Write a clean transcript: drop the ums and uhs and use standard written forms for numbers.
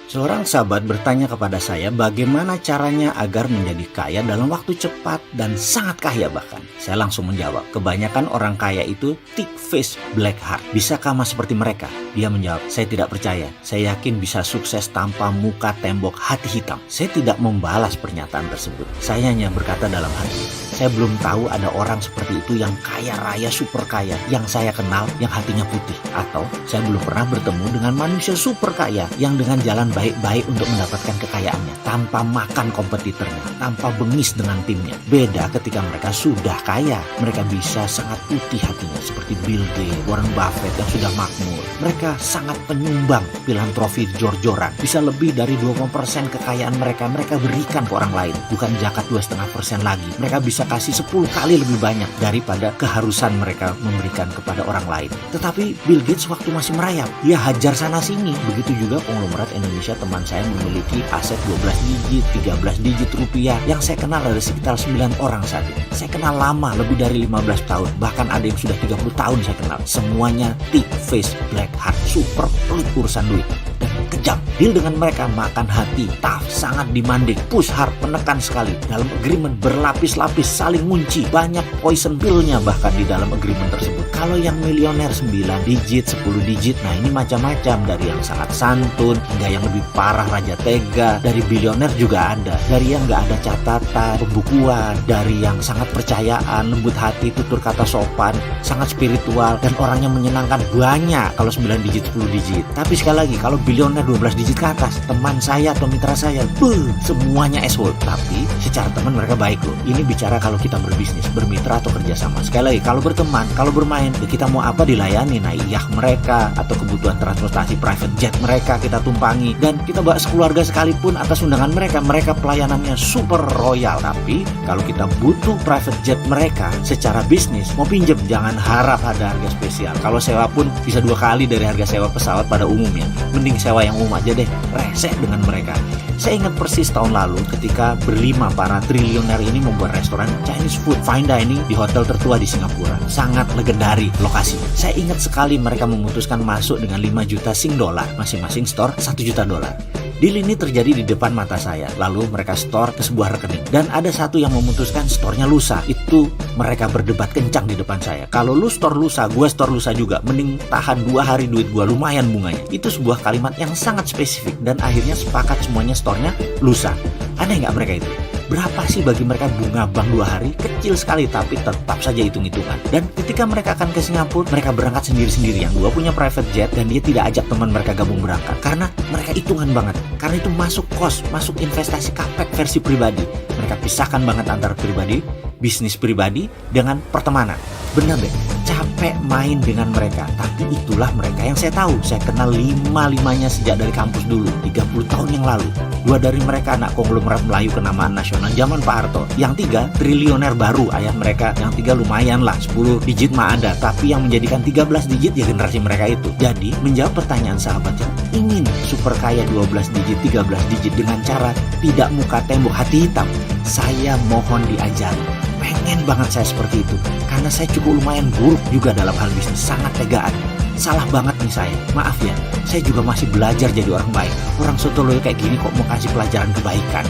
Seorang sahabat bertanya kepada saya bagaimana caranya agar menjadi kaya dalam waktu cepat dan sangat kaya bahkan. Saya langsung menjawab, kebanyakan orang kaya itu thick face black heart. Bisakah mas seperti mereka? Dia menjawab, saya tidak percaya. Saya yakin bisa sukses tanpa muka tembok hati hitam. Saya tidak membalas pernyataan tersebut. Saya hanya berkata dalam hati, saya belum tahu ada orang seperti itu yang kaya raya super kaya yang saya kenal yang hatinya putih. Atau saya belum pernah bertemu dengan manusia super kaya yang dengan jalan baik-baik untuk mendapatkan kekayaannya tanpa makan kompetitornya, tanpa bengis dengan timnya. Beda ketika mereka sudah kaya, mereka bisa sangat putih hatinya seperti Bill Gates, Warren Buffett yang sudah makmur. Mereka sangat penyumbang filantropi jor-joran, bisa lebih dari 20% kekayaan mereka berikan ke orang lain, bukan zakat 2,5% lagi. Mereka bisa kasih 10 kali lebih banyak daripada keharusan mereka memberikan kepada orang lain. Tetapi Bill Gates waktu masih merayap, dia hajar sana sini. Begitu juga konglomerat Indonesia teman saya memiliki aset 12 digit, 13 digit rupiah yang saya kenal ada sekitar 9 orang saat ini. Saya kenal lama, lebih dari 15 tahun, bahkan ada yang sudah 30 tahun saya kenal. Semuanya thick face black heart, super pelit urusan duit dan kejam. Deal dengan mereka makan hati, tough, sangat demanding, push hard, menekan sekali. Dalam agreement berlapis-lapis, saling ngunci, banyak poison pill-nya bahkan di dalam agreement tersebut. Kalau yang milioner 9 digit, 10 digit, nah ini macam-macam, dari yang sangat santun hingga yang lebih parah raja tega. Dari bilioner juga ada, dari yang nggak ada catatan, pembukuan, dari yang sangat percayaan, lembut hati, tutur kata sopan, sangat spiritual, dan orangnya menyenangkan banyak kalau 9 digit, 10 digit. Tapi sekali lagi, kalau bilioner 12 digit ke atas, teman saya atau mitra saya, semuanya asshole. Tapi secara teman mereka baik loh. Ini bicara kalau kita berbisnis, bermitra atau kerjasama. Sekali lagi, kalau berteman, kalau bermain, ya kita mau apa dilayani. Nah, yacht mereka atau kebutuhan transportasi private jet mereka kita tumpangi, dan kita bawa sekeluarga sekalipun atas undangan mereka. Mereka pelayanannya super royal. Tapi kalau kita butuh private jet mereka secara bisnis, mau pinjem jangan harap ada harga spesial. Kalau sewa pun bisa 2 kali dari harga sewa pesawat pada umumnya. Mending sewa yang umum aja deh, reseh dengan mereka. Saya ingat persis tahun lalu ketika berlima para triliuner ini membuat restoran Chinese food fine dining di hotel tertua di Singapura. Sangat legendaris lokasi. Saya ingat sekali mereka memutuskan masuk dengan 5 juta Sing dolar, masing-masing store 1 juta dolar. Deal ini terjadi di depan mata saya. Lalu mereka store ke sebuah rekening. Dan ada satu yang memutuskan store-nya lusa. Itu mereka berdebat kencang di depan saya. Kalau lu store lusa, gue store lusa juga. Mending tahan 2 hari duit gue, lumayan bunganya. Itu sebuah kalimat yang sangat spesifik. Dan akhirnya sepakat semuanya store-nya lusa. Aneh nggak mereka itu? Berapa sih bagi mereka bunga bank 2 hari? Kecil sekali, tapi tetap saja hitung-hitungan. Dan ketika mereka akan ke Singapura, mereka berangkat sendiri-sendiri. Yang 2 punya private jet dan dia tidak ajak teman mereka gabung berangkat. Karena mereka hitungan banget. Karena itu masuk kos, masuk investasi kapek versi pribadi. Mereka pisahkan banget antara pribadi, bisnis pribadi dengan pertemanan. Benar deh, capek main dengan mereka. Tapi itulah mereka yang saya tahu. Saya kenal 5-limanya sejak dari kampus dulu, 30 tahun yang lalu. 2 dari mereka anak konglomerat Melayu kenamaan nasional zaman Pak Harto. Yang 3 triliuner baru, ayah mereka. Yang 3 lumayan lah, 10 digit mah ada. Tapi yang menjadikan 13 digit ya generasi mereka itu. Jadi menjawab pertanyaan sahabatnya, ingin super kaya 12 digit, 13 digit dengan cara tidak muka tembok hati hitam, saya mohon diajari. Pengen banget saya seperti itu, karena saya cukup lumayan buruk juga dalam hal bisnis, sangat tegaan. Salah banget nih saya, maaf ya, saya juga masih belajar jadi orang baik. Orang sontoloyo kayak gini kok mau kasih pelajaran kebaikan.